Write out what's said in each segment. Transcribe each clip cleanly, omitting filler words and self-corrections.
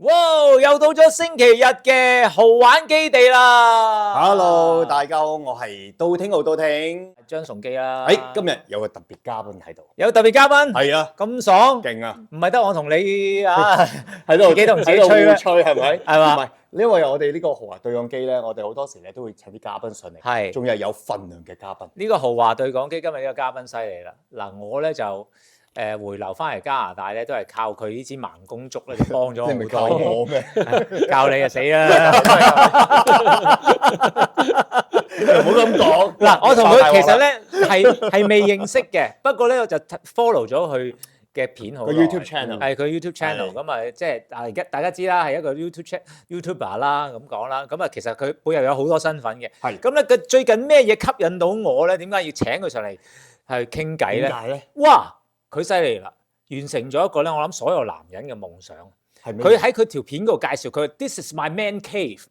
哇！又到咗星期日嘅豪玩基地啦 Hello，大家好，我係道聽號道聽。張崇基啦。今日有個特別嘉賓喺度。有特別嘉賓，係啊，咁爽，勁啊！唔係得我同你啊，喺度自己同自己吹咩？吹係咪？係嘛唔係，因為我哋呢個豪華對講機咧，我哋好多時咧都會請啲嘉賓上嚟，係仲有份量嘅嘉賓。呢個豪華對講機今日呢個嘉賓犀利啦。嗱，我咧就回流翻嚟加拿大咧，都係靠佢呢支盲公竹咧，就幫咗我你咪教好多嘢。我咩？教你就死啦！唔好咁講。嗱，我同佢其實咧係未認識嘅，不過咧我就 follow 咗佢嘅片好個耐 YouTube channel 係佢 YouTube channel 咁啊，即係而家大家知啦，係一個 YouTuber 啦咁講啦，咁啊其實佢背後有好多身份嘅。係咁咧，佢最近咩嘢吸引到我咧？點解要請佢上嚟係傾偈咧？點解咧？哇！佢犀利啦，完成咗一個咧，我諗所有男人嘅夢想。係咩？佢喺佢條片嗰度介紹佢 This is my man cave，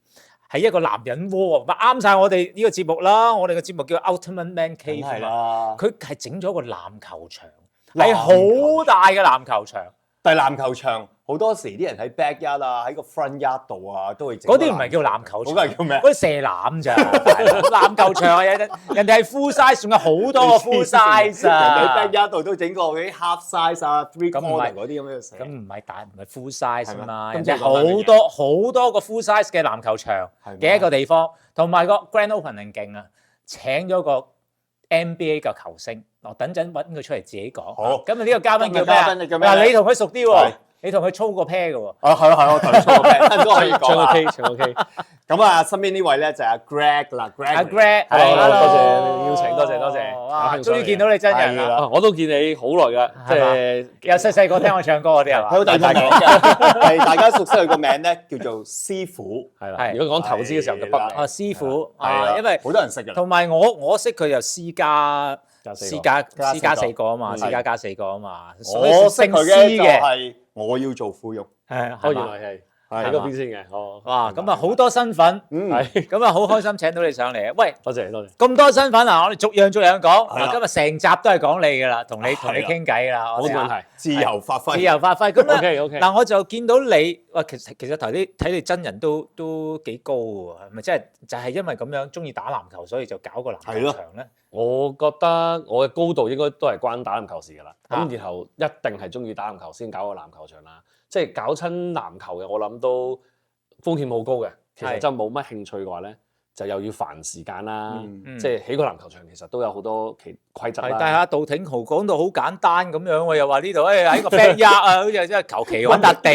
係一個男人窩，咪啱晒我哋呢個節目啦。我哋嘅節目叫 Ultimate Man 梗 Cave 係嘛。啦。佢係整咗個籃球場，係籃球好大嘅籃球場。但係籃球場好多時啲人喺 backyard 啊，喺個 front yard 度啊，都會整。嗰啲唔係叫籃球場，嗰個係叫咩？嗰啲射籃咋。大佬籃球場啊，人哋係 full size，仲有好多個 full size 人哋啊。喺 backyard 度都整過嗰啲 half size 啊、three 咁唔係 quarter 嗰啲咁樣寫。咁唔係大，唔係 full size 係咩嘛，咁人哋即係講緊乜好多個 full size 嘅籃球場係咩嘅一個地方，同埋個 grand opening 勁啊，請咗個 NBA 嘅球星，我等陣揾佢出嚟自己講。好咁啊呢個嘉賓叫咩啊？今日嘉賓你叫咩嗱，你同佢熟啲喎係，你同佢操過 pair 嘅喎。啊，係啊，我頭先錯個 plan 都可以講唱啊。 OK，唱 OK。咁啊，身邊呢位咧就係阿 Greg 啦阿，Greg。 Greg，係多謝 hello 邀請多謝多謝哇，有興趣終於見到你真人啦！係啦啊，我都見你好耐㗎，即係有細個聽我唱歌嗰啲係嘛？喺度大家講嘅，係大家熟悉佢個名咧，叫做師傅。係啦。係如果講投資嘅時候就北係啦啊，師傅係啦啊，因為好多人識㗎啦。同埋我識佢就私家私家加私家四個四個啊嘛，係私家加四個啊嘛，所以我識姓施佢嘅就嘅，係我要做富翁。係哦，原嘛？來係係喺嗰邊先嘅。哦，哇，咁啊好多身份，嗯，係咁啊好開心請到你上嚟啊！喂，多謝多謝。咁多身份啊，我哋逐樣逐樣講。係啦嗱，今日成集都係講你噶啦，同你傾偈啦，我哋啊冇問題。自由發揮。自由發揮。咁咧 OK OK。嗱，我就見到你，哇，其實睇你真人都幾高喎，係咪？即係就係因為咁樣中意打籃球，所以就搞個籃係咯球場咧。我覺得我嘅高度應該都係關打籃球事㗎啦。啊咁然後一定係中意打籃球先搞個籃球場啦。即係搞親籃球嘅，我諗都風險好高嘅。其實係真係冇乜興趣嘅話咧，就又要煩時間啦。嗯即係起個籃球場其實都有好多規則係，啦。但係阿杜挺豪講到好簡單咁樣喎，又話呢度喺個 backyard 啊，好似真係求其揾笪地，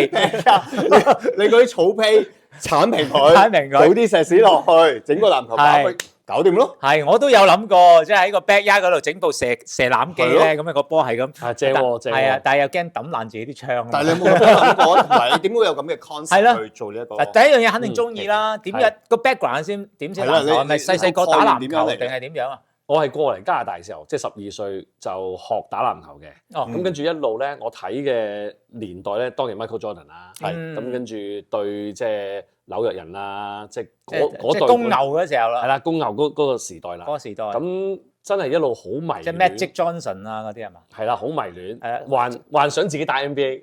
你嗰啲草坯剷平佢，剷平佢倒啲石屎落去，整個籃球板去，搞掂咯。係我都有諗過，即係喺個 backyard 嗰度整部射籃機咧，咁樣個波係咁，係正喎正喎。係啊，但係又驚抌爛自己啲槍。但係你有冇咁諗過？同埋你點會有咁嘅係啦 concept 去做呢一個？嗱，第一樣嘢肯定中意啦。點解個 background 先？點先籃球？係啦係咪你細個打籃球個概念點樣嚟定係點樣啊？我係過嚟加拿大嘅時候，即係12歲就學打籃球嘅。哦，咁跟住一路咧，我睇嘅年代咧，當然 Michael Jordan 啦，係咁跟住對即係紐約人啊，即係即嗰隊係公牛嗰時候啦，係啦，公牛嗰個時代啦嗰。個時代。咁真係一路好迷即係戀 Magic Johnson 啊嗰啲係嘛？係啦，好迷戀係啊，幻想自己打 NBA，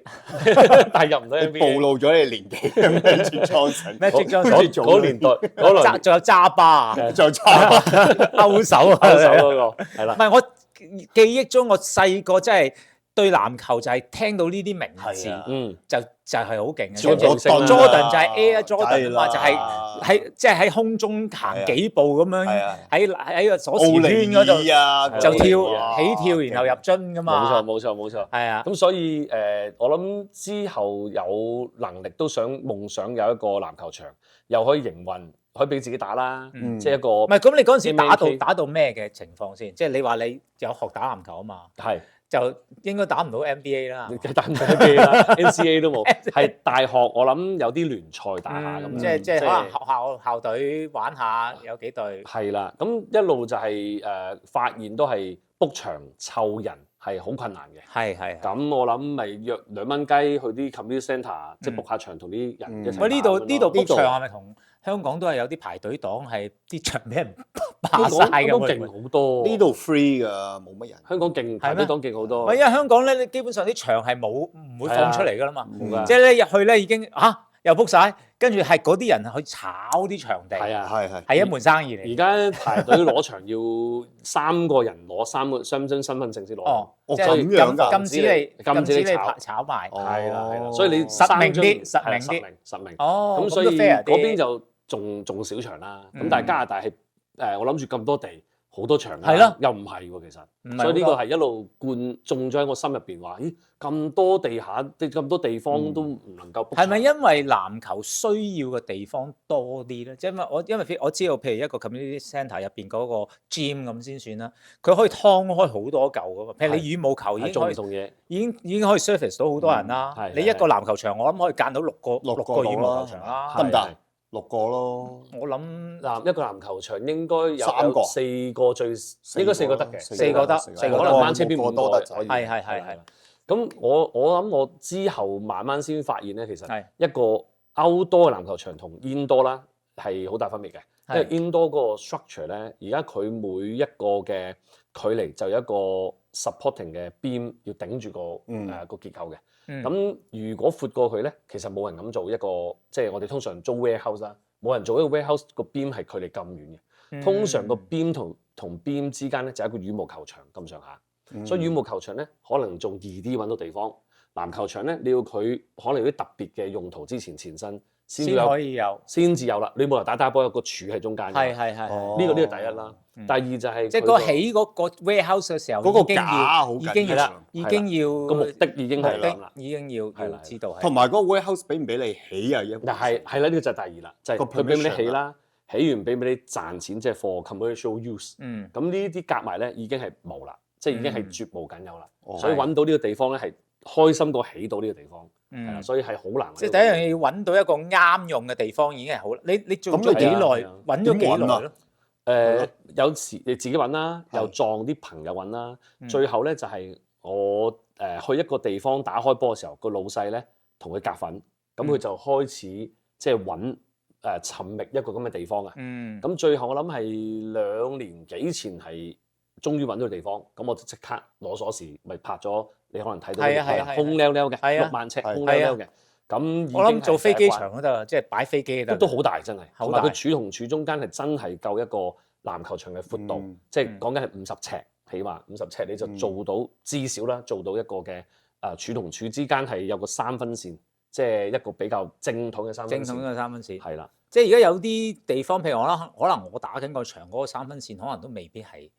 但係入唔到你 NBA。暴露咗你年紀咁樣住 Johnson， Magic 嗰 Johnson 嗰年代嗰輪仲有揸巴啊，就差。勾手啊，勾手嗰個係啦。唔係我記憶中，我細個真係對籃球就係聽到呢啲名字係啊嗯，就係好勁嘅。超明星啦 Jordan 就係 Air Jordan 啊嘛，就係係喺即係喺空中行幾步咁樣係啊，喺個鎖奧匙圈尼嗰度爾啊，就奧尼跳爾起跳，然後入樽噶嘛。冇錯冇錯冇錯。係啊，咁所以我諗之後有能力都想夢想有一個籃球場，又可以營運，可以俾自己打啦。嗯即係一個唔係咁，你嗰陣時 NBA 打到咩嘅情況先？即係你話你有學打籃球啊嘛，係就應該打唔到 NBA 啦。打唔到 NBA 啦，NCAA 都冇。係大學我諗有啲聯賽打下咁。即係可能校隊玩下有幾隊。係啦，咁一路就係發現都係 book 場湊人係好困難嘅。係。咁我諗咪約2蚊雞去啲 community centre，即係 book 下場同啲人一齊打咁樣咯。喂，呢度 book 呢度場係咪同香港都係有啲排隊黨係啲場俾人霸香晒咁港都嘅？勁好多。呢度 free 㗎，冇乜人。香港勁，排隊黨勁好多。喂，因為香港咧，你基本上啲場係唔會放出嚟噶啦嘛，冇㗎即係咧入去咧已經又 book 晒，跟住係嗰啲人去炒啲場地，係啊，係一門生意嚟。而家排隊攞場要3個人攞3個雙張身份證先攞。哦，即咁係樣㗎禁止你炒炒賣。係啦，所以你實名啲3張實名啲實名。哦，咁所以都 fair 啲嗰邊就仲少場啦。咁但係加拿大係我諗住咁多地好多場係咯，又唔係喎其實。唔係所以呢個好多係一路種咗喺我心入邊話，咦咁多咁多地方都唔能夠 book 係咪因為籃球需要嘅地方多啲咧？即係因為我知道，譬如一個 community centre 入邊嗰個 gym 咁先算啦，佢可以劏開好多嚿噶嘛。譬如你羽毛球已經可以做唔同嘢？已經可以 service 到好多人啦。你一個籃球場，我諗可以間到六個羽毛球場啦。得唔得？6個咯。我諗一個籃球場應該有3個4個應該4個得嘅， 4個得4個可能單車邊5個都得可以。係。咁我諗我之後慢慢先發現咧，其實係一個 outdoor 嘅籃球場同 indoor 啦係好大分別嘅。因為 indoor 嗰個 structure 咧，而家佢每一個嘅距離就有一個 supporting 嘅 beam 要頂住個結構嘅。咁如果闊過佢咧，其實冇人咁做一個，即係我哋通常租 warehouse 啦，冇人做一個 warehouse 個 beam 係距離咁遠嘅。通常個 beam 同 beam 之間咧就係一個羽毛球場咁上下。所以羽毛球場咧可能仲易啲揾到地方，籃球場咧你要佢可能有啲特別嘅用途之前前身先可以有，先至有啦。你冇人打波有個柱喺中間嘅，係。呢個第一啦。第二就係即係起嗰個 warehouse 嘅時候，嗰個架好緊要啦，已經要個目的已經係啦，已經要知道係。同埋嗰個 warehouse 俾唔俾你起啊？但係啦，呢個就係第二啦，就係佢俾唔俾你起啦，起完俾唔俾你賺錢，即係 for commercial use。咁呢啲夾埋咧已經係冇啦。即係已經係絕無僅有啦，所以揾到呢個地方咧係開心過起到呢個地方，係啦，所以係好難。即係第一樣嘢要揾到一個啱用嘅地方已經係好。你做咗幾耐？揾咗幾耐咯？有時你自己揾啦，又撞啲朋友揾啦。最後咧就係我去一個地方打開波嘅時候，個老細咧同佢夾份，咁佢就開始即係揾尋覓一個咁嘅地方啊。咁最後我諗係2年幾前係。終於揾到地方，咁我就即刻攞鎖匙，咪拍咗你可能睇到空溜溜嘅6萬尺空溜溜嘅。咁我諗做飛機場都得，即係擺飛機都好大真係，同埋佢柱同柱中間係真係夠一個籃球場嘅闊度，即係講緊係50尺，起碼50尺你就做到至少啦，做到一個嘅柱同柱之間係有個3分線，即係一個比較正統嘅3分線。正統嘅3分線係啦，即係而家有啲地方，譬如我啦，可能我打緊個場嗰個3分線，可能都未必係。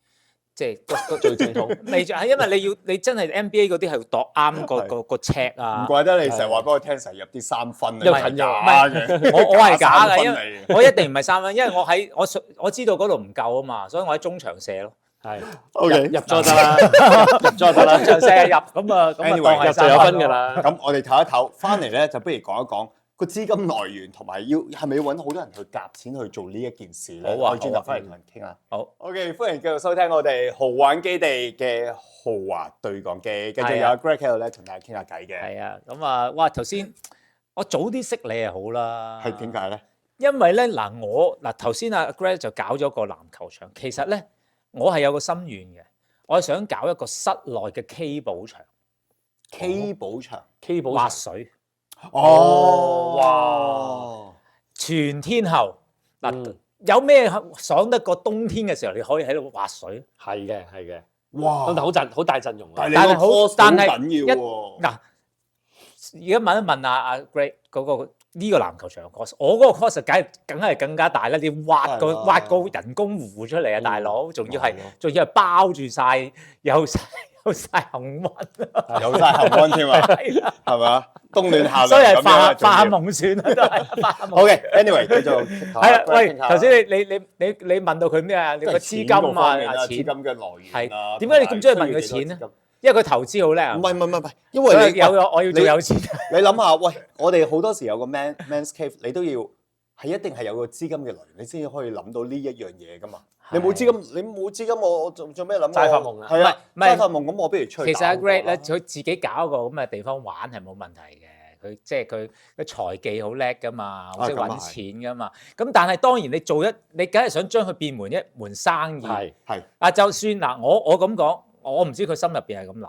即係最正統，未係因為你真係 NBA 嗰啲係度啱個尺啊！唔怪得你成日話俾我聽，成日入啲3分因為近假嘅。我係假嘅，因為我一定唔係3分，因為我知道嗰度唔夠啊嘛，所以我喺中場射咯。係 ，OK， 入咗得啦，入咗得啦，中場射入咁啊，當係就有分㗎啦。咁我哋唞一唞，翻嚟咧就不如講一講個資金來源同埋係咪要揾好多人去夾錢去做呢一件事咧？好啊，我轉頭翻嚟同人傾下。好 ，OK， 歡迎繼續收聽我哋豪玩基地嘅豪華對講機，繼續有 Greg 喺度咧同大家傾下偈嘅。係啊，咁啊，哇！頭先我早啲識你係好啦。係點解咧？因為咧我頭先阿 Greg 就搞咗個籃球場，其實咧我係有個心願嘅，我係想搞一個室內嘅 K 寶場。K 寶場滑水。哦，哇！全天候嗱，有咩爽得過冬天嘅時候，你可以喺度滑水？係嘅，哇！但係好大陣容啊！但係好緊要喎。嗱，而家問一問阿 Greg 嗰個呢個籃球場嘅 cost，我嗰個 cost 梗係更加大啦！你挖個人工湖出嚟啊，大佬，仲要係包住晒，有晒恆溫，有晒恆溫添啊，係咪啊？冬暖夏涼，所以係發下夢算啦，都係。OK，anyway，繼續。係啦，喂，頭先你問到佢咩啊？你個資金啊，資金嘅來源啊，點解你咁中意問佢錢咧？因為佢投資好叻。唔係，因為我要做有錢。你諗下，喂，我哋好多時有個 man's cave， 你都要係一定係有個資金嘅來源，你先至可以諗到呢一樣嘢噶嘛。你冇資金，我做咩諗？齋發夢啊！係啊，齋發夢咁，我不如出去。其實阿 Greg 咧，佢自己搞一個咁嘅地方玩係冇問題嘅。佢即係佢財技好叻噶嘛，好識揾錢噶嘛。咁但係當然你梗係想將佢變一門生意。係。就算嗱，我咁講，我唔知佢心入邊係咁諗。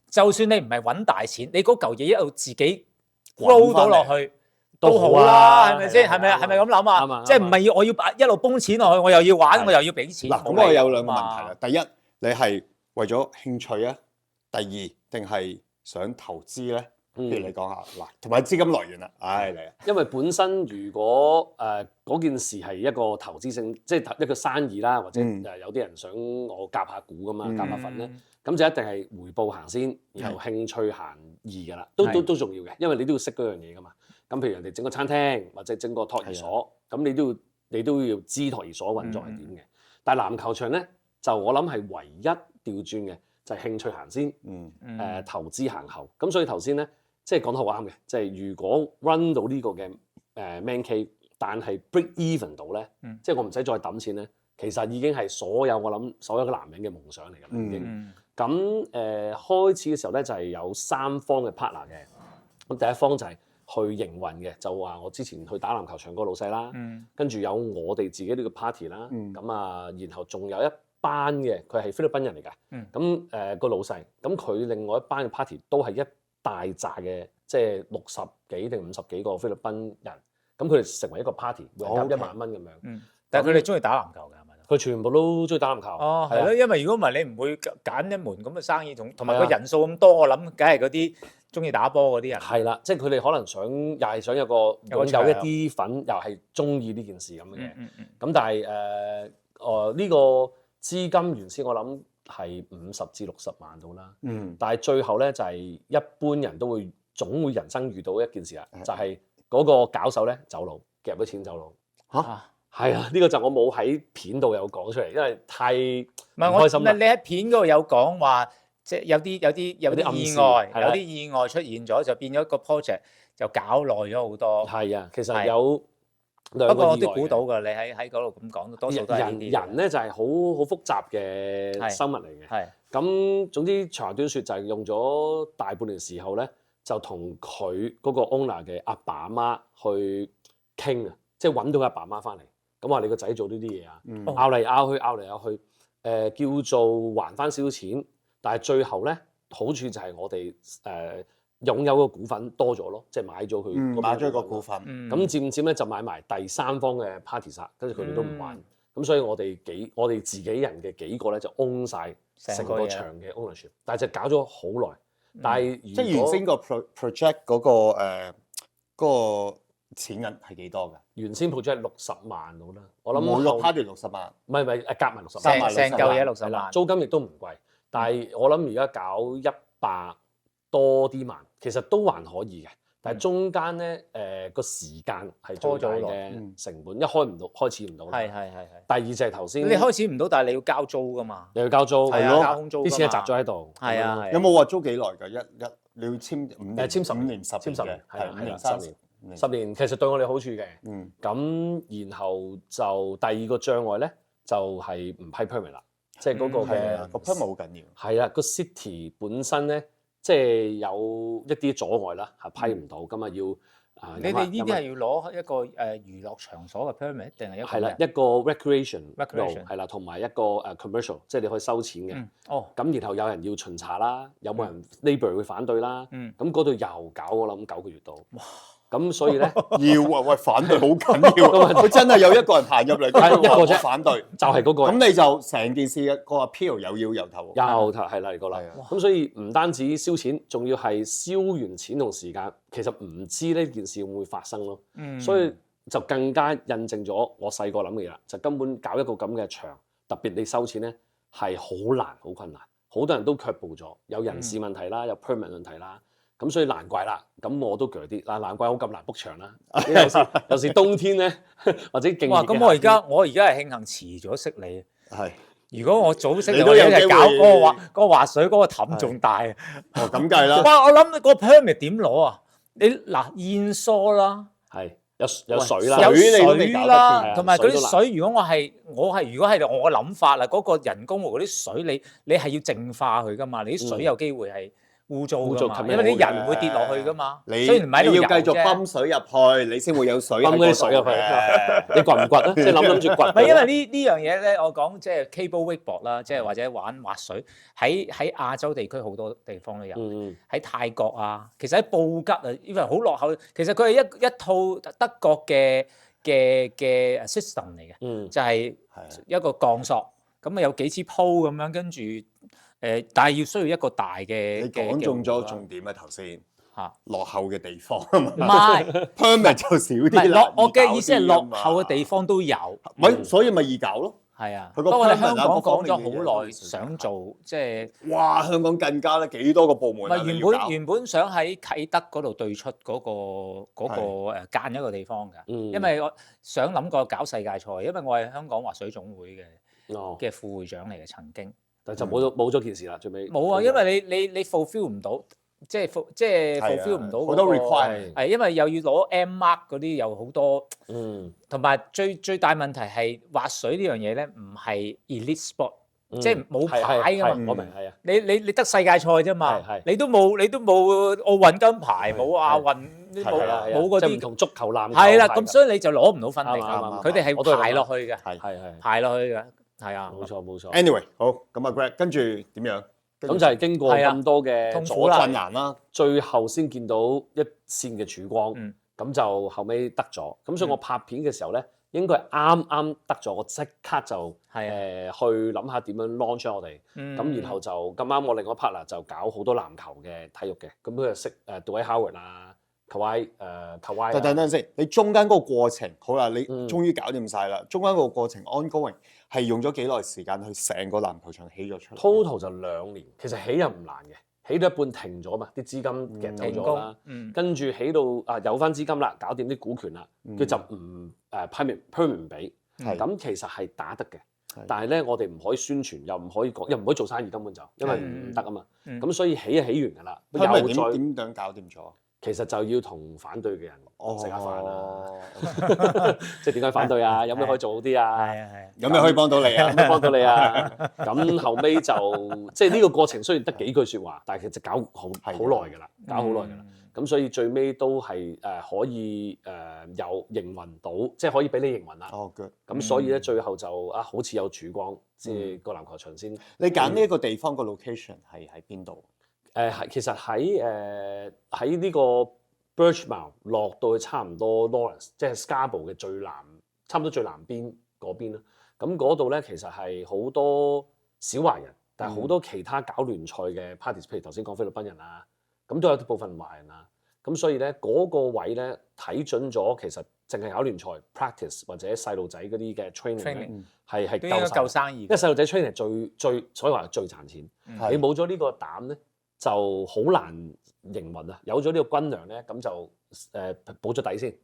就算你唔係揾大錢，你嗰嚿嘢一路自己 grow 到落去，都好啦，係咪先？係咪咁諗啱啊？即係唔係要我要一路泵錢落去，我又要玩，我又要俾錢。嗱，咁我有兩個問題啦。第一，你係為咗興趣啊？第二，定係想投資咧？不如你講下嗱，同埋資金來源啦。嚟啊！因為本身如果嗰件事係一個投資性，即係一個生意啦，或者有啲人想我夾下股噶嘛，夾下份咧，咁就一定係回報行先，然後興趣行二㗎啦，都重要嘅，因為你都要識嗰樣嘢㗎嘛。咁譬如人哋整個餐廳或者整個托兒所，咁你都要知托兒所運作係點嘅。但係籃球場咧，就我諗係唯一調轉嘅，就係興趣行先，投資行後。咁所以頭先咧。即係講得好啱嘅，即係如果 run 到呢個嘅man cave，但係 break even 到咧，即係我唔使再揼錢咧，其實已經係所有嘅男人嘅夢想嚟㗎啦已經。咁開始嘅時候咧就係有3方嘅 partner 嘅，咁第一方就係去營運嘅，就話我之前去打籃球場嗰個老細啦，跟住有我哋自己呢個 party 啦，咁然後仲有一班嘅，佢係菲律賓人嚟㗎，咁個老細，咁佢另外一班嘅 party 都係一大紮嘅，即係60幾定50幾個菲律賓人，咁佢哋成為一個 party， 每人夾1萬蚊咁樣。但係佢哋中意打籃球㗎，係咪？佢全部都中意打籃球。哦，係咯，因為如果唔係你唔會揀一門咁嘅生意，同埋個人數咁多，我諗梗係嗰啲中意打波嗰啲人。係啦，即係佢哋可能又係想有一啲粉，又係中意呢件事咁嘅。咁但係呢個資金原先我諗係50至60萬到啦，但係最後咧就係一般人都總會人生遇到一件事啦，就係嗰個搞手咧走佬，夾咗錢走佬。嚇，係啊，呢個就我冇喺片度有講出嚟，因為太唔開心啦。你喺片嗰度有講話，即係有啲意外出現咗，就變咗個 project 就搞耐咗好多。係啊，其實有。不過我都估到㗎，你喺嗰度咁講，多數都係人咧就係好複雜嘅生物嚟嘅。係咁，總之長話短説就係用咗大半年時候咧，就同佢嗰個 owner 嘅阿爸阿媽去傾啊，即係揾到佢阿爸阿媽翻嚟，咁話你個仔做呢啲嘢啊，拗嚟拗去，叫做還翻少少錢，但係最後咧好處就係我哋擁有個股份多咗咯，即係買咗佢買咗個股份，咁漸漸咧就買埋第3方嘅 party 殺，跟住佢哋都唔玩，咁所以我哋自己人嘅幾個咧就 own 晒成個場嘅 ownership，但係就搞咗好耐，但係即係原先個 project 嗰個錢銀係幾多㗎？原先 project 60萬到啦，我諗每個 party 60萬，唔係夾埋60萬，成嚿嘢60萬，租金亦都唔貴，但係我諗而家搞100多啲萬，其實都還可以嘅，但係中間咧個時間係最大嘅成本，一開始唔到。係。第二就係頭先你開始唔到，但係你要交租㗎嘛，又要交租，係咯，交空租，啲錢係擲咗喺度。係啊。有冇話租幾耐㗎？你要簽5年，簽10年、10年，係5年、10年，其實對我哋好處嘅。咁然後就第二個障礙咧，就係唔批 permit 啦，即係嗰個嘅個 permit 好緊要。係啊，個 city 本身咧。即係有一啲阻礙啦，係批唔到，咁要你哋呢啲係要攞一個娛樂場所嘅 permit 定係一個？係啦，一個 recreation 係啦，同埋一個commercial， 即係你可以收錢嘅。咁然後有人要巡查啦，有冇人 neighbor 會反對啦？咁嗰度又搞我諗9個月到。咁所以咧要反對好緊要，佢真係有一個人行入嚟，一個啫反對，就係嗰個。咁你就成件事嘅個 appeal 又要由頭，係啦嚟過啦。咁所以唔單止燒錢，仲要係燒完錢同時間，其實唔知呢件事會唔會發生咯。所以就更加印證咗我細個諗嘅嘢啦，就根本搞一個咁嘅場，特別你收錢咧係好難好困難，好多人都卻步咗，有人事問題啦，有 permit 問題啦。咁所以難怪啦，咁我都鋸啲，難怪我咁難 book 場啦。有時冬天咧，或者勁熱嘅。哇！咁我而家係慶幸遲咗識你。係。如果我早識你，我一係搞嗰個滑水嗰個氹仲大。哦，咁計啦。哇！我諗個 permit 點攞啊？你嗱煙疏啦，係有水啦，有水啦，同埋嗰啲水。如果我係我嘅諗法啦，嗰個人工湖嗰啲水，你係要淨化佢噶嘛？你啲水有機會係污糟㗎嘛，污糟因為啲人會跌落去㗎嘛。你雖然唔喺度你要繼續游啫泵水入去，你先會有水泵嗰啲水入去嘅。你掘唔掘啊？即係諗住掘。唔係因為呢樣嘢咧，我講即係 cable wakeboard 啦，即係或者玩滑水，喺亞洲地區好多地方都有，喺泰國啊，其實喺布吉啊，因為好落後，其實佢係一套德國嘅 system 嚟嘅，就係一個鋼索，咁啊有幾支鋪咁樣，跟住但係要需要一個大嘅。你講中咗重點啊頭先嚇，落後嘅地方唔係 permit 就少唔係啲。我嘅意思係落後嘅地方都有，咪所以咪易搞咯。係啊。佢個不過我哋 permit 香港啊各方講面嘅嘢咗好耐，想做即係。哇！香港更加咧幾多個部門啊唔係你要搞原本想喺啟德嗰度對出嗰個間一個地方㗎，因為我想諗過搞世界賽，因為我係香港滑水總會嘅副會長嚟嘅曾經，但就冇咗件事啦，最尾冇啊，因為你 fulfill 唔到，即係 fulfill 唔到好多 requirement 係因為又要攞 M mark 嗰啲有好多，同埋最大問題係滑水呢樣嘢咧，唔係 elite sport。即係冇牌㗎嘛，我明係啊。你得世界賽啫嘛，你都冇奧運金牌，冇亞運，冇嗰啲唔同足球籃球。係啦，咁所以你就攞唔到分力。啱佢哋係排落去嘅，係排落去嘅，係啊。冇錯。Anyway，好咁啊 Greg，跟住點樣？咁就係經過咁多嘅阻困難啦，最後先見到一線嘅曙光。咁就後尾得咗。咁所以我拍片嘅時候咧，應該係啱得咗，我即刻就去諗下點樣 launch 我哋，咁然後就咁啱我另外一 partner 就搞好多籃球嘅體育嘅，咁佢就識Dwight Howard 啊 Kawhi 等先，你中間嗰個過程好啦，你終於搞掂晒啦，中間個過程 ongoing 係用咗幾耐時間去成個籃球場起咗出嚟 ？Total 就2年，其實起又唔難嘅。起到一半停咗嘛，啲資金夾走咗啦，跟住起到有翻資金啦，搞掂啲股權啦，佢就唔permit 唔俾，咁其實係打得嘅，但係咧我哋唔可以宣傳，又唔可以講，又唔可以做生意，根本就因為唔得啊嘛，咁所以起就起完㗎啦，又再點樣搞掂咗？其實就要同反對嘅人食下飯啦，即係點解反對啊？有咩可以做好啲啊？有咩可以幫到你啊？有咩幫到你啊？咁後尾就即係呢個過程雖然得幾句説話，但係其實搞好耐㗎啦，搞好耐㗎啦。咁所以最尾都係可以有營運到，即係可以俾你營運啦。咁所以咧最後就好似有曙光，即係個籃球場先。你揀呢一個地方個 location 係喺邊度？其實喺呢個 Birchmount 落到去差唔多 Lawrence， 即係 Scarborough 嘅差唔多最南邊嗰邊啦。咁嗰度咧其實係好多小華人，但係好多其他搞聯賽嘅 parties，譬如頭先講菲律賓人啊，咁都有啲部分華人啊。咁所以咧嗰個位咧睇準咗，其實淨係搞聯賽 practice 或者細路仔嗰啲嘅 training 係夠生意，因為細路仔 training 係最所以話最賺錢。你冇咗呢個膽咧，就好難營運啊！有咗呢個軍糧咧，咁就補咗底先。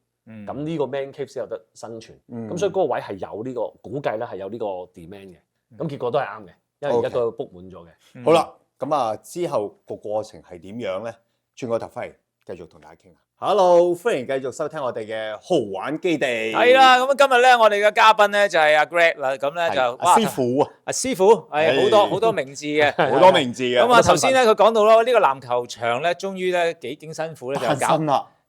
咁呢個 man cave 先有得生存。咁所以嗰個位係有呢個估計咧，係有呢個 demand 嘅。咁結果都係啱嘅，因為而家都 book 滿咗嘅。好啦，咁啊之後個過程係點樣咧？轉個頭翻嚟繼續同大家傾下。Hello， 歡迎繼續收聽我哋嘅豪玩基地。係啦，咁今日咧，我哋嘅嘉賓咧就係阿 Greg 啦，咁咧就阿師傅啊，阿師傅係好多名字嘅，好多名字嘅。咁啊頭先咧佢講到咯，呢個籃球場咧，終於咧幾經辛苦咧就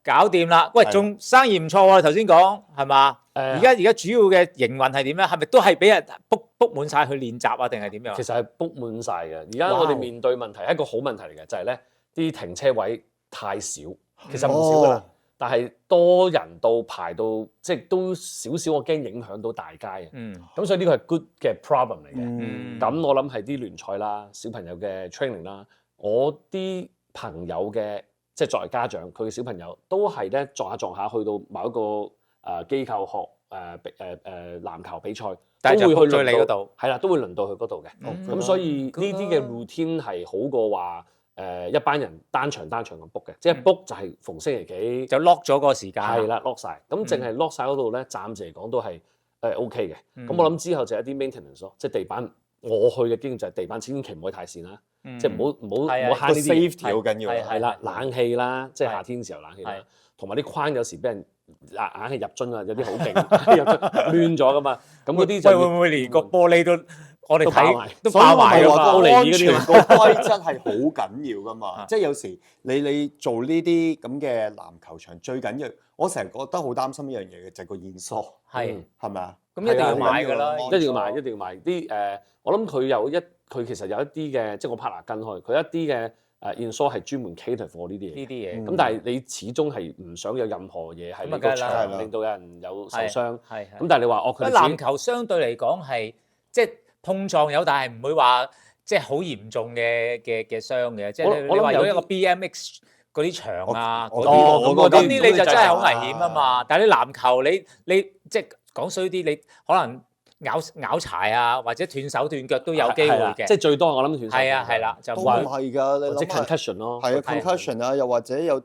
搞掂啦。喂，仲生意唔錯喎，頭先講係嘛？而家主要嘅營運係點咧？係咪都係俾人 book 滿晒去練習啊？定係點樣？其實係 book 滿晒嘅。而家我哋面對問題係一個好問題嚟嘅，就係咧啲停車位太少。其實唔少㗎啦，但係多人到排到，即係都少少，我驚影響到大家嘅。咁所以呢個係 good 嘅 problem 嚟嘅。咁我諗係啲聯賽啦、小朋友嘅 training 啦，我啲朋友嘅即係作為家長，佢嘅小朋友都係咧撞下去到某一個機構學籃球比賽，都會去你嗰度，係啦，都會輪到去嗰度嘅。咁所以呢啲嘅 routine 係好過話。一班人單場咁 book 嘅，即係 book 就係逢星期幾就 lock 咗個時間，係啦 lock 晒。咁淨係 lock 晒嗰度咧，暫時嚟講都係OK 嘅。咁我諗之後就係一啲 maintenance 咯，即係地板。我去嘅經驗就係地板千祈唔可以太跣啦，即係唔好慳呢啲 safety 好緊要。係啦，冷氣啦，即係夏天時候冷氣啦，同埋啲框有時俾人硬係入樽啊，有啲好勁入樽亂咗噶嘛。咁嗰啲就會唔會連個玻璃都我哋睇都所以爆埋㗎我咪話個嘛。安全個規則係好緊要噶嘛。即係有時你做呢啲咁嘅籃球場最緊要，我成日覺得好擔心一樣嘢嘅就係個驗疏，係咪啊？咁一定要買㗎啦，一定要買，一定要買啲我諗佢其實有一啲嘅，即係我 partner 跟開，佢一啲嘅install 係專門 cater for 呢啲嘢。呢啲嘢。咁但係你始終係唔想有任何嘢係你個場令到有人有受傷。咁但係你話佢籃球相對嚟講係即係碰撞有，但係唔會話即係好嚴重嘅傷嘅。即係你話有一個 BMX 嗰啲場啊，嗰啲你就真係好危險啊嘛。但係你籃球你即係講衰啲，你可能咬柴啊，或者斷手斷腳都有機會嘅。即係最多我諗斷手。係啦，就都唔係㗎，你或者諗下 concussion 咯。係啊 concussion 啊，又或者有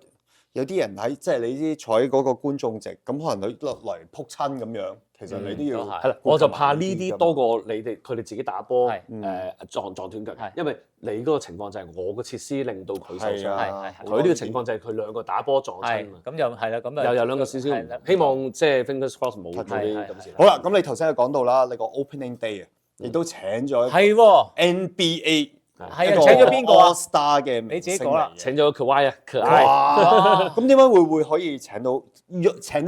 啲人喺即係你啲坐喺嗰個觀眾席，咁可能佢落嚟撲親咁樣，其實你都要係啦，我就怕呢啲多過佢哋自己打波撞斷腳，因為你嗰個情況就係我個設施令到佢受傷，佢呢個情況就係佢兩個打波撞親啊，咁又係啦，咁又有兩個少少，希望即係 fingers crossed 冇做啲咁事。好啦，咁你頭先又講到啦，你個 opening day 啊，亦都請咗係喎 NBA。係啊，請咗邊個啊 ？All Star 嘅你自己講啦，請咗 Kawhi 啊，Kawhi。咁點解會可以請得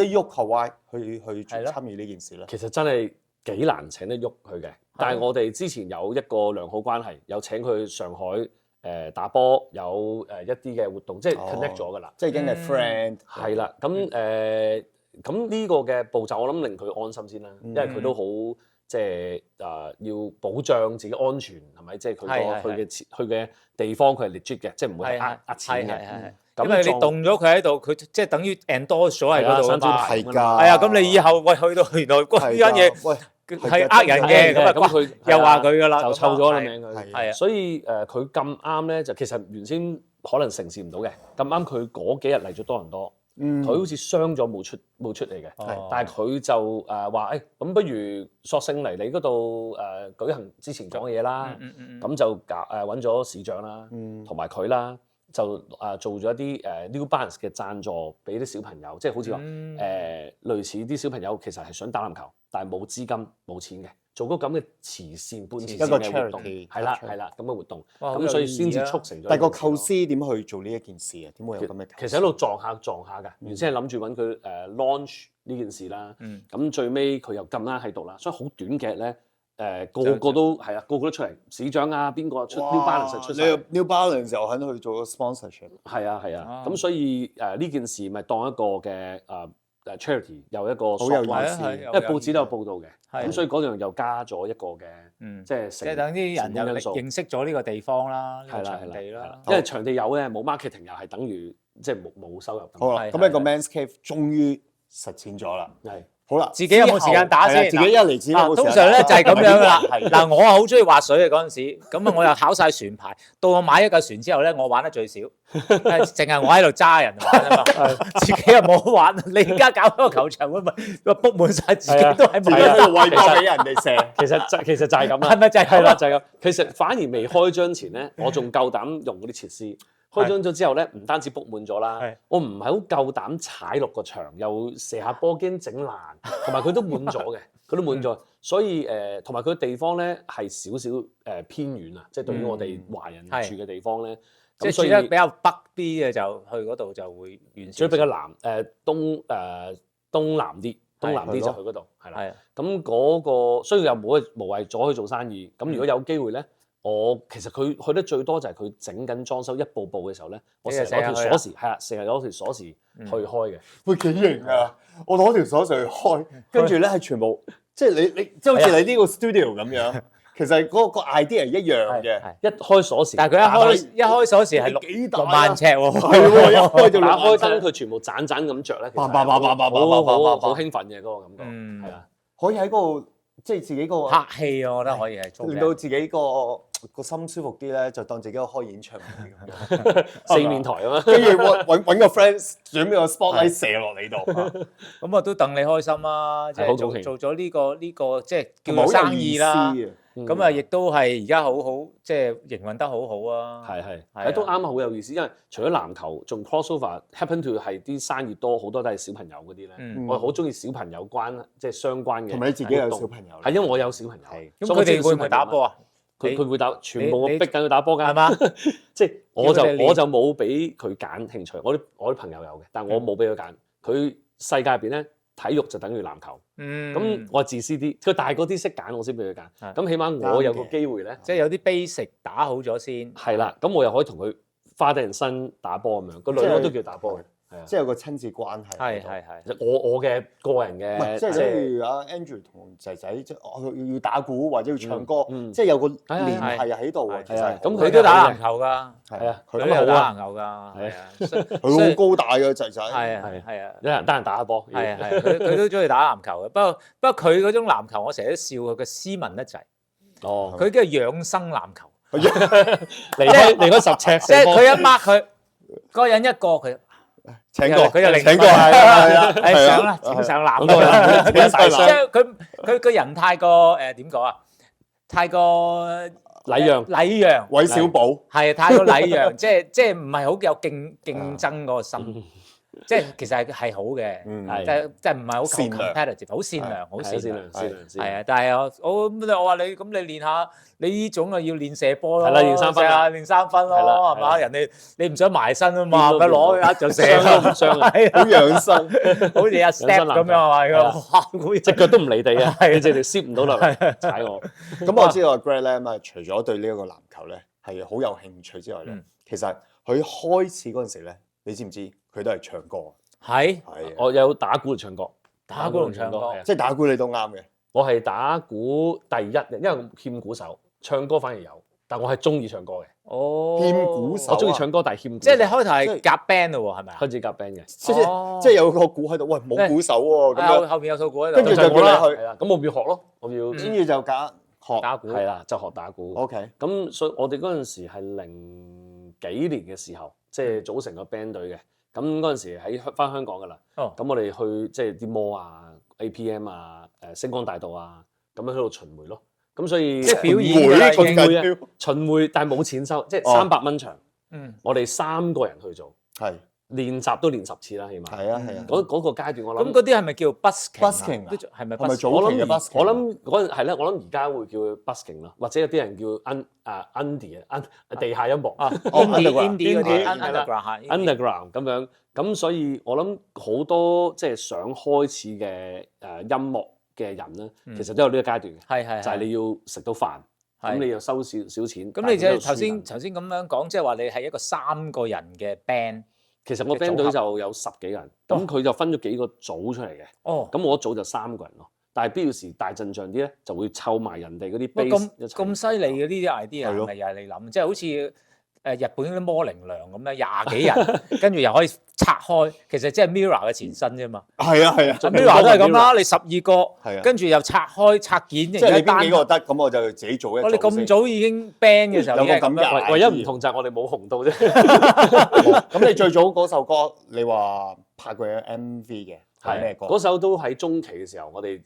喐 Kawhi 去參與呢件事咧？其實真係幾難請得喐佢嘅，但係我哋之前有一個良好關係，有請佢去上海打波，有一啲嘅活動，即係 connect 咗㗎啦，即係已經係 friend。係啦，咁呢個嘅步驟我諗令佢安心先啦，因為佢都好。即係要保障自己安全係咪？即係佢嘅地方佢係 legit 嘅，即係唔會係呃錢嘅。因為你動咗佢喺度，佢即係等於 endorse 咗喺嗰度啊嘛。係㗎。係啊，咁你以後去到原來呢間嘢係呃人嘅，咁佢又話佢㗎啦，就臭咗個名佢。係啊，所以佢咁啱咧，就其實原先可能成事唔到嘅，咁啱佢嗰幾日嚟咗多倫多。佢好似傷咗冇出嚟嘅，但係佢就話咁不如索性嚟你嗰度舉行之前講嘅嘢啦，咁就揾咗市長啦，同埋佢啦，就做咗一啲New Balance 嘅贊助俾啲小朋友，即係好似話類似啲小朋友其實係想打籃球，但係冇資金冇錢嘅，做嗰咁嘅慈善半慈善嘅活動，係啦咁嘅活動，咁所以先至促成咗。但係個構思點去做呢一件事啊？點會有咁嘅？其實喺度撞下㗎，原先係諗住揾佢launch 呢件事啦，咁最尾佢又咁啱喺度啦，所以好短劇咧。個個都係啊，個個都出嚟，市長啊，邊個出 New Balance 出晒 New Balance 又肯去做個 sponsorship。係啊，咁所以呢件事咪當一個嘅charity，又一個好有意思，因為報紙都有報道嘅，咁所以嗰樣又加咗一個嘅，即係等啲人又認識咗呢個地方啦，呢個場地啦，因為場地有咧，冇 marketing 又係等於即係冇收入。好啦，咁呢個 Men's Cave 終於實踐咗啦。係。好啦，自己有冇時間打先？自己一嚟自己通常咧就係咁樣啦。嗱，我啊好中意滑水嘅嗰陣時，咁啊我又考晒船牌。到我買一架船之後咧，我玩得最少，淨係我喺度揸人玩啊嘛，自己又冇玩。你而家搞嗰個球場，會咪 book 滿晒，自己都係冇喺度餵波俾人哋射。其實就係咁啦。係咪就係啦？就係咁。其實反而未開張前咧，我仲夠膽用嗰啲設施。開張咗之後咧，唔單止 book 滿咗啦，我唔係好夠膽踩落個場，又射下波驚整爛，同埋佢都滿咗嘅，佢都滿咗，所以同埋佢嘅地方咧係少少偏遠啊，即係對於我哋華人住嘅地方咧，即係住得比較北啲嘅就去嗰度就會遠，所以比較南東南啲就去嗰度係啦。咁嗰個雖然又無謂阻去做生意，咁如果有機會咧。其實佢去得最多就係佢整緊裝修一步步嘅時候咧，我成日攞條鎖匙，係啊，成日攞條鎖匙去開嘅。會幾型啊！我攞條鎖匙去開，跟住咧係全部，即係你即係好似你呢個 studio 咁樣。其實嗰個 idea 係一樣嘅，一開鎖匙，但係佢一開鎖匙係6萬尺喎，係喎，一開就打開燈，佢全部盞咁着咧，好興奮嘅嗰個感覺，係啊，可以喺嗰度。即係自己個客氣啊，我覺得可以係令到自己個個心舒服啲咧，就當自己開演唱會咁樣，四面台咁樣，跟住揾個 friend 準備個 spotlight 射落你度，咁啊都戥你開心啦，即係做咗呢個即係叫做生意啦。咁啊，亦都係而家好即係營運得好好啊。係都啱好有意思，因為除咗籃球，仲 crossover，happen to 係啲生意多，好多都係小朋友嗰啲咧。我好中意小朋友即係相關嘅。同埋你自己有小朋友。係因為我有小朋友。咁佢哋會唔會打波啊？佢會打，全部我逼緊佢打波㗎。係嘛？即係我就冇俾佢揀興趣，我啲朋友有嘅，但我冇俾佢揀。佢世界入邊咧，體育就等於籃球。咁我自私啲，佢大個啲識揀，我先俾佢揀。咁起碼我有個機會咧，即係有啲 basic 打好咗先。係啦，咁我又可以同佢花啲人生打波咁樣，個女都叫打波嘅。即係有個親子關係。係。我嘅個人嘅，即係例如阿 Andrew 同仔仔，即係我要打鼓或者要唱歌，即係有個聯繫喺度啊。係啊，咁佢都打籃球㗎。係啊，佢都有打籃球㗎。係啊，佢好高大嘅仔仔。係啊，得閒打下波。係佢都中意打籃球嘅。不過佢嗰種籃球，我成日都笑佢嘅斯文得滯。哦。佢叫養生籃球。離開10尺。即係佢一 mark 佢，嗰個人一過佢。請過，佢就另請過，係上啦，請上籃嘅，即係佢個人太過點講啊？太過禮讓，韋小寶係太過禮讓，即係唔係好有競爭嗰個心。即係其實係好嘅，即係唔係好 competitive，好善良，好善良，係啊！但係我話你咁，你練下你呢種啊，要練射波咯，係啦，練3分咯，係嘛？人哋你唔想埋身啊嘛，咪攞一就射咯，唔傷啊，好養生，好似阿 Step 咁樣係嘛？隻腳都唔離地啊，係直接攝唔到落嚟踩我。咁我知道阿 Greg 咧，咁除咗對呢一個籃球咧係好有興趣之外咧，其實佢開始嗰陣時咧，你知唔知？佢都係唱歌，係，我有打鼓同唱歌，打鼓同唱歌，即係打鼓你都啱嘅。我係打鼓第一，因為欠鼓手，唱歌反而有，但我係中意唱歌嘅。哦，欠鼓手，我中意唱歌，但係欠鼓。即係你開頭係夾 band 咯喎，係咪啊？開始夾 band 嘅，即係有個鼓喺度，喂冇鼓手喎，咁後邊有套鼓喺度，跟住就叫你去，咁我要學咯，我要，跟住就學打鼓，係啦，就學打鼓。OK，咁所以我哋嗰陣時係零幾年嘅時候，即係組成個 band 隊嘅。咁嗰陣時翻香港㗎啦，咁我哋去即係啲 mall 啊、APM 啊、星光大道啊，咁樣喺度巡迴咯。咁所以即係表演巡迴，但係冇錢收，即係300蚊場。我哋3個人去做，係練習都練10次啦，起碼。係啊。嗰個階段我諗。咁嗰啲係咪叫 busking？ 係咪 busking？我諗嗰陣係咧，我諗而家會叫 busking 啦，或者有啲人叫indie 啊，地下音樂indie 嗰啲 underground 咁樣。咁所以我諗好多即係想開始嘅音樂嘅人咧，其實都有呢個階段嘅，係就係你要食到飯，咁你又收少錢。咁你就頭先咁樣講，即係話你係一個3個人嘅 band。其實我 band 隊就有10幾人，咁佢就分咗幾個組出嚟嘅。咁我一組就3個人咯。但係必要時大陣仗啲咧，就會湊埋人哋嗰啲 base 一齊。咁犀利嘅呢啲 idea 係咪又係你諗？即係好似日本嗰啲模棱兩咁咧，20幾人，跟住又可以拆開，其實即係 Mirror 嘅前身啫嘛。係啊，Mirror 都係咁啦，你12個，跟住又拆開拆件，即係你邊幾個得，咁我就自己做一組。我哋咁早已經 band 嘅時候，有個咁嘅，唯一唔同就係我哋冇紅到啫。咁你最早嗰首歌，你話拍過有 MV 嘅，係咩歌？嗰首都喺中期嘅時候，我哋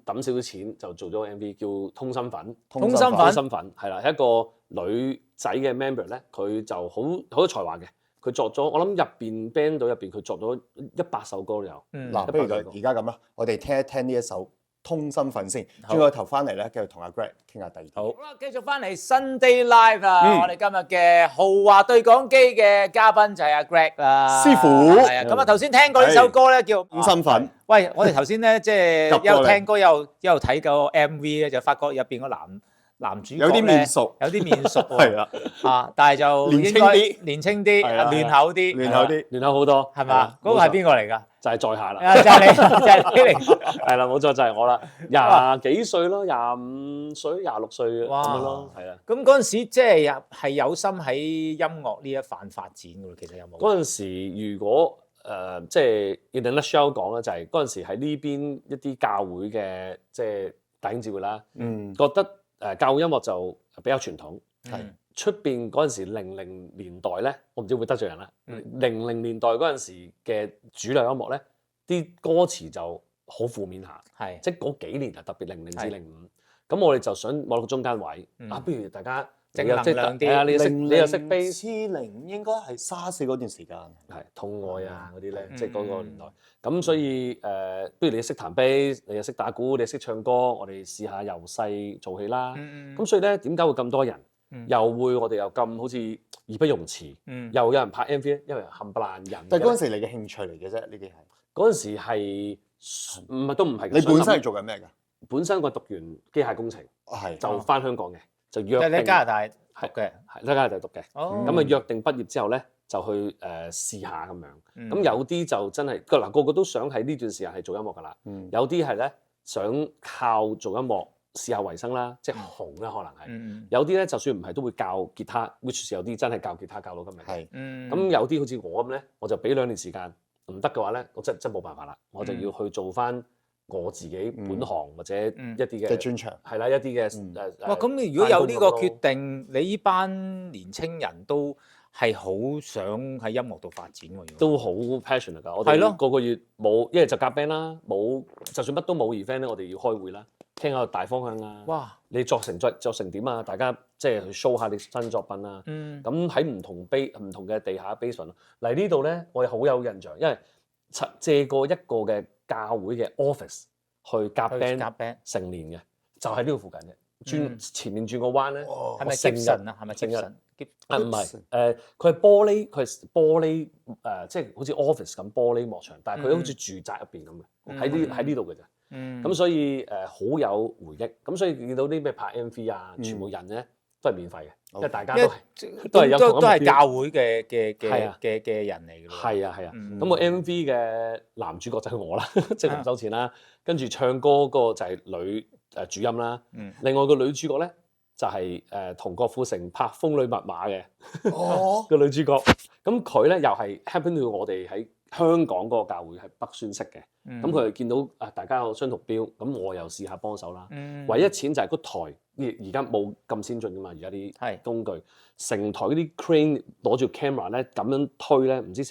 揼少少錢就做咗個 MV，叫《通心粉》。通心粉係啦，一個女仔嘅 member 咧，佢就好有才華嘅。佢作咗，我諗入邊 band 隊入邊，佢作咗100首歌都有。嗱，不如而家咁啦，我哋聽一聽呢一首《通心粉》先，轉個頭翻嚟咧，繼續同阿 Greg 傾下第二。好啦，繼續翻嚟 Sunday Live 啊！我哋今日嘅豪華對講機嘅嘉賓就係阿 Greg 啦，師傅。係啊，咁啊頭先聽過呢首歌咧，叫《通心粉》。喂，我哋頭先咧即係一路聽歌，一路睇個 MV 咧，就發覺入邊個男主角有啲面熟，係啦，但係就年青啲，嫩口啲，嫩口好多，係嘛？嗰個係邊個嚟㗎？就係在下啦，就係你嚟，係啦，冇錯就係我啦，20幾歲咯，25歲、26歲咁樣咯，係啊。咁嗰陣時即係有心喺音樂呢一範發展㗎喎，其實有冇？嗰陣時如果即係 in a nutshell 講咧，就係嗰陣時喺呢邊一啲教會嘅即係弟兄姊妹啦，覺得教會音樂就比較傳統，出邊嗰陣時00年代咧，我唔知會唔會得罪人啦。00年代嗰陣時嘅主流音樂咧，啲歌詞就好負面下，即係嗰幾年啊，特別00至05。咁我哋就想攞個中間位不如大家正能量啲，你又識 bass，黐零應該係SARS嗰段時間，係痛愛啊嗰啲咧，即係嗰個年代。咁所以不如你識彈 bass，你又識打鼓，你又識唱歌，我哋試下由細做起啦。咁所以咧，點解會咁多人？又會我哋又咁好似義不容辭，又有人拍 MV 咧，因為冚唪唥人。但係嗰陣時你嘅興趣嚟嘅啫，呢啲係嗰陣時係都唔係。你本身係做緊咩㗎？本身我讀完機械工程，就翻香港嘅，就約定。你喺加拿大讀嘅，喺加拿大讀嘅。咁啊約定畢業之後咧，就去試下咁樣。咁有啲就真係個個都想喺呢段時間係做音樂㗎啦。有啲係咧想靠做音樂試下維生啦，即係紅啦可能係。有啲咧就算唔係都會教吉他，which 有啲真係教吉他教到今日。咁有啲好似我咁咧，我就俾2年時間，唔得嘅話咧，我真冇辦法啦，我就要去做翻我自己本行或者一啲嘅專長。係啦，一啲嘅哇！咁你如果有呢個決定，你呢班年青人都係好想喺音樂度發展喎，都好 passionate 㗎。我哋個月冇，一係就夾 band 啦，冇就算乜都冇 event 咧，我哋要開會啦，傾下大方向啊。哇！你作成點啊？大家即係去 show 下你新作品啊。咁喺唔同嘅地下 basement 嚟呢度咧，我哋好有印象，因為借過一個嘅教會嘅 office 去夾 band 成年嘅，就喺呢度附近嘅。前面轉個彎咧，係咪 Gibson 啊？係咪 Gibson？唔係，佢係玻璃即係好似 office 咁玻璃幕牆，但係佢好似住宅入邊咁嘅，喺呢度嘅啫。咁所以好有回憶。咁所以見到啲咩拍 MV 啊，全部人咧都係免費嘅，因為大家都係都係教會嘅人嚟嘅。係啊。咁個 MV 嘅男主角就係我啦，即係唔收錢啦。跟住唱歌嗰個就係女主音啦。另外個女主角咧就係同郭富城拍《風女密碼》嘅個女主角。咁佢咧又係 happen to 我哋喺香港嗰個教會係北宣識嘅。咁佢見到大家有相同標，咁我又試下幫手啦。唯一錢就係個台，而家冇咁先進噶嘛，而家啲工具，成台嗰啲 crane 攞住 camera 咧咁樣推咧，唔知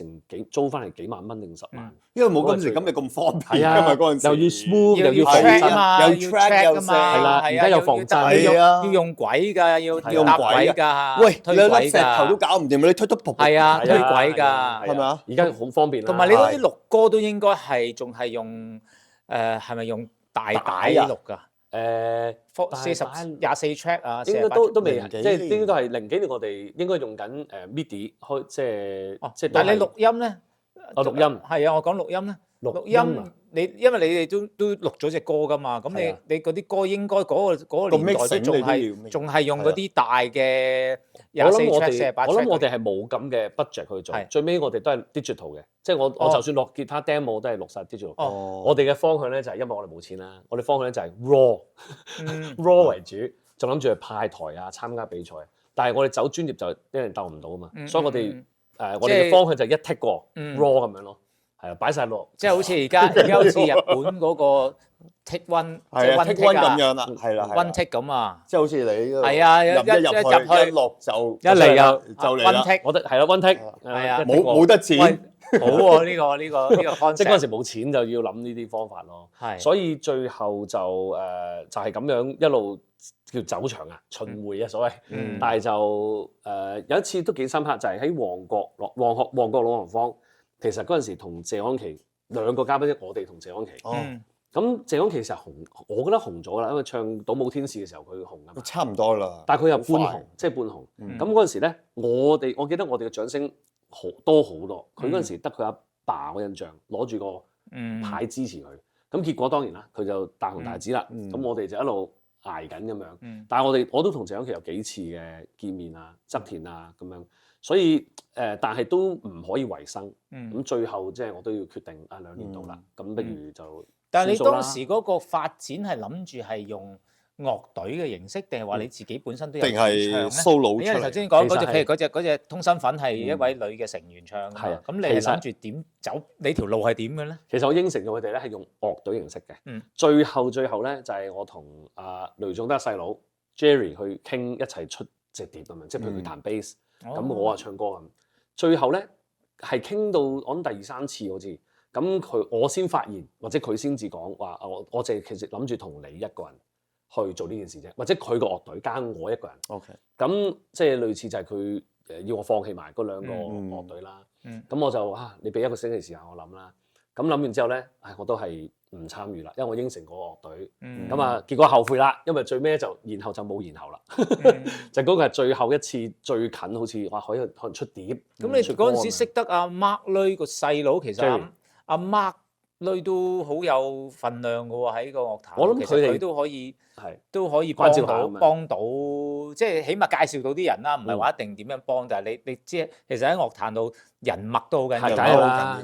租翻嚟幾萬蚊定10萬。因為冇今時今日咁方便啊嘛，嗰陣時又要 smooth 又要 track 啊嘛，有 track 㗎嘛，係啦，而家有防震，要用軌㗎，要搭軌㗎。喂，你粒石頭都搞唔掂，你推得仆。係啊，推軌㗎，係咪啊？而家好方便啦。同埋你嗰啲錄歌都應該係仲係用係咪用大帶錄㗎？24 track 啊，應該都未，即係應該係0幾年我哋應該用緊MIDI 開，即係。但係你錄音咧？錄音係啊，我講錄音咧。錄音因為你哋都錄咗隻歌㗎嘛，咁你嗰啲歌應該嗰個年代都仲係用嗰啲大嘅24 track 48 track。我諗我哋係冇咁嘅 budget 去做，最尾我哋都係 digital 嘅，即係我就算落吉他 demo 都係錄晒 digital。我哋嘅方向咧就係因為我哋冇錢啦，我哋方向咧就係 raw 為主，仲諗住去派台啊參加比賽，但係我哋走專業就一定鬥唔到啊嘛，所以我哋嘅方向就一 take 過 raw 咁樣咯。係啊，擺晒落，即係好似而家好似日本嗰個 take one，即係 one take one 咁樣啦，係啦，one take 咁啊，即係好似你係啊，入去一落就一嚟又就嚟 one take，我係啦 one take，係啊，冇得錢，好喎呢個 concept，即係嗰陣時冇錢就要諗呢啲方法咯，係，所以最後就係咁樣一路叫走場啊，巡迴啊所謂，但係就有一次都幾深刻，就係喺旺角老王坊。其實嗰陣時同謝安琪兩個嘉賓，我哋同謝安琪。咁謝安琪其實紅，我覺得紅咗啦，因為唱《倒舞天使》嘅時候佢紅啊嘛。差唔多啦。但係佢又半紅，即係半紅。咁嗰陣時咧，我記得我哋嘅掌聲多好多。佢嗰陣時得佢阿爸，我印象攞住個牌支持佢。咁結果當然啦，佢就大紅大紫啦。咁我哋就一路捱緊咁樣。但係我都同謝安琪有幾次嘅見面啊、側田啊咁樣。所以但係都唔可以維生，咁最後即係我都要決定2年到啦，咁不如就。但係你當時嗰個發展係諗住係用樂隊嘅形式，定係話你自己本身都有唱咧？定係 solo 出嚟？因為頭先講嗰隻，譬如嗰隻通心粉係一位女嘅成員唱㗎嘛，咁你係諗住點走？你條路係點嘅咧？其實我應承咗佢哋咧係用樂隊形式嘅，最後咧就係我同雷頌德細佬 Jerry 去傾一齊出隻碟咁樣，即係譬如佢彈 bass，咁哦我啊唱歌咁。最後咧係傾到我諗第2、3次好似，咁我先發現或者佢先至講話，我淨係其實諗住同你一個人去做呢件事啫，或者佢個樂隊加我一個人。OK，咁即係類似就係佢要我放棄埋嗰2個樂隊啦。咁我就你俾1個星期時間我諗啦。咁諗完之後咧，我都係唔參與啦，因為我應承過樂隊。咁結果後悔啦，因為最尾就然後就冇然後啦。就嗰個係最後一次最近，好似可能出碟。咁你嗰陣時識得阿 Mark 女個細佬，其實阿 Mark 女都好有份量嘅喎喺個樂壇。我諗佢哋都可以幫到，即係起碼介紹到啲人啦，唔係話一定點樣幫，但係你知其實喺樂壇度人脈都好緊要，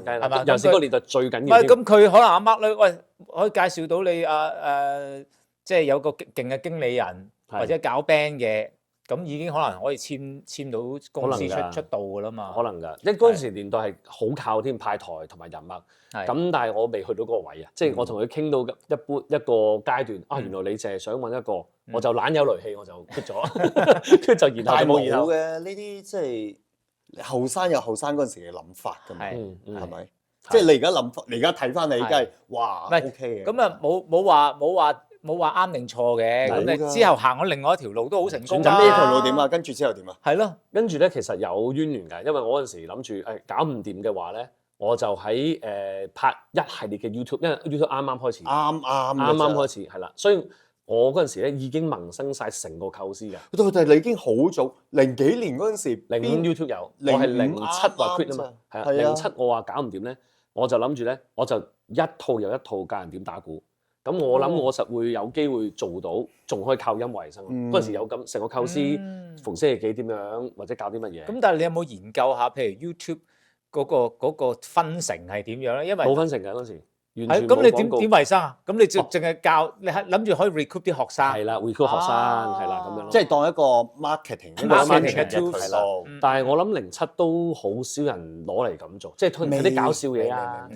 係嘛？尤其是嗰個年代最緊要。唔係咁佢可能阿 Mark 女，喂可以介紹到你即係有個勁嘅經理人或者搞 band 嘅。咁已經可能可以簽到公司出道㗎啦嘛。可能㗎，因為嗰陣時年代係好靠添派台同埋人脈。咁但係我未去到嗰個位啊，即係我同佢傾到一個階段原來你淨係想揾一個，我就懶有雷氣，我就 quit 咗，跟住就然後冇然後嘅呢啲即係後生有後生嗰陣時嘅諗法㗎嘛，係咪？即係你而家諗法，你而家睇翻你，梗係哇 OK 嘅。咁啊冇話啱定錯嘅，咁你之後行咗另外一條路都好成功。咁呢條路點啊？跟住之後點啊？係咯，跟住咧其實有淵源㗎，因為我嗰陣時諗住搞唔掂嘅話咧，我就喺拍一系列嘅 YouTube，因為 YouTube 啱啱開始，啱啱開始係啦，所以我嗰陣時咧已經萌生晒成個構思㗎。但係你已經好早，0幾年嗰陣時，05 YouTube 有，我係07話 quit 啊嘛，係啊，07我話搞唔掂咧，我就諗住咧，我就一套又一套教人點打鼓。咁我諗我實會有機會做到，仲可以靠音為生。嗰陣時有咁成個構思，逢星期幾點樣，或者搞啲乜嘢。咁但係你有冇研究下，譬如 YouTube 嗰個分成係點樣咧？因為冇分成㗎嗰陣時，完全冇廣告。咁你點為生啊？咁你就淨係教，你係諗住可以 recruit 啲學生。係啦 ，recruit 學生係啦咁樣咯。即係當一個 marketing 嘅 tool 係啦。但係我諗07都好少人攞嚟咁做，即係推啲搞笑嘢啊，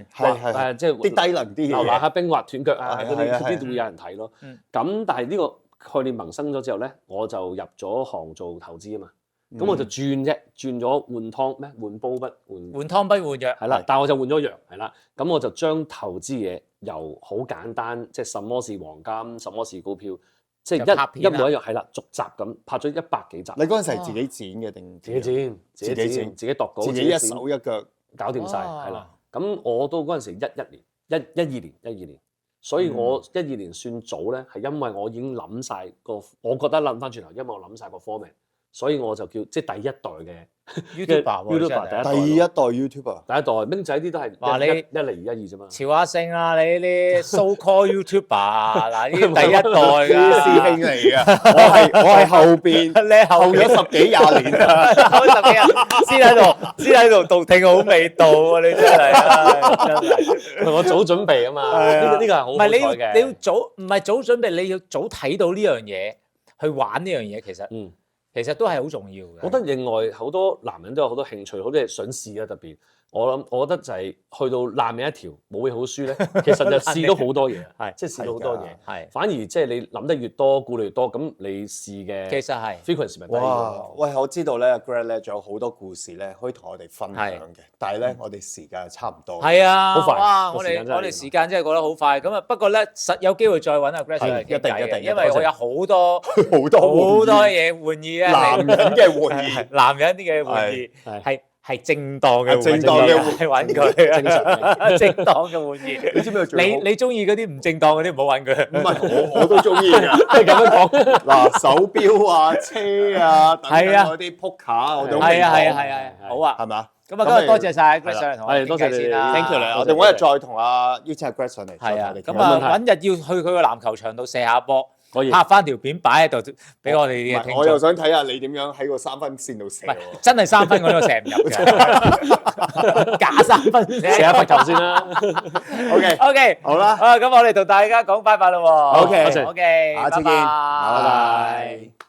即係啲低能啲嘢，流下冰滑斷腳啊嗰啲會有人睇咯。咁但係呢個概念萌生咗之後咧，我就入咗行做投資啊嘛。咁我就轉咗換湯咩？換煲不換湯不換藥係啦，但係我就換咗藥係啦。咁我就將投資嘢由好簡單，即係什麼是黃金，什麼是股票，即係一模一樣係啦，逐集咁拍咗100幾集。你嗰陣時係自己剪嘅定自己剪？自己度稿，自己一手一腳搞掂晒係啦。咁我到嗰陣時12年，所以我12年算早咧，係因為我已經諗晒我覺得諗翻轉頭，因為我諗晒個 format。所以我就叫即係第一代嘅 YouTuber， 第一代 YouTuber， 第一代明仔啲都係話你1嚟2啫嘛。潮下勝啊！你啲 so call YouTuber 嗱，呢啲第一代嘅師兄嚟嘅，我係後邊，你後咗10幾20年啊，後10幾年先喺度讀聽好味道啊！你真係我早準備啊嘛，呢個係好彩嘅。你要早唔係早準備，你要早睇到呢樣嘢，去玩呢樣嘢，其實都係好重要嘅。我覺得另外好多男人都有好多興趣，好多嘢想試啊，特別。我覺得就係去到爛尾一條冇嘢好輸咧，其實就試到好多嘢，即係試到好多嘢。係反而即係你諗得越多，顧慮越多，咁你試嘅其實係 frequency 咪低咯。喂，我知道咧 ，Greg 咧仲有好多故事咧，可以同我哋分享嘅。但係咧，我哋時間差唔多。係啊，好快。哇！我哋時間真係過得好快。咁啊，不過咧，實有機會再揾阿 Greg 上嚟傾偈嘅，因為我有好多嘢玩意啊，男人嘅玩意，男人啲嘅玩意係正當嘅玩意，係揾佢正當嘅玩意。你知唔知你中意嗰啲唔正當嗰啲，唔好揾佢。唔係我都中意㗎，即係咁樣講。嗱，手錶啊、車啊，等等嗰啲撲卡我都未講。係好啊，係嘛？咁啊，今日多謝晒 Greg 上嚟同我哋傾偈先啦。 Thank you 你，我哋揾日再同阿邀請阿 Greg 上嚟。係啊，咁啊揾日要去佢個籃球場度射下波。可以拍翻條片擺喺度俾我哋啲聽眾。我又想睇下你點樣喺個3分線度射。真係3分我都射唔入嘅，假3分射下罰球先啦。OK，好啦。咁我哋同大家講拜拜咯喎。OK，OK，下次見，拜拜。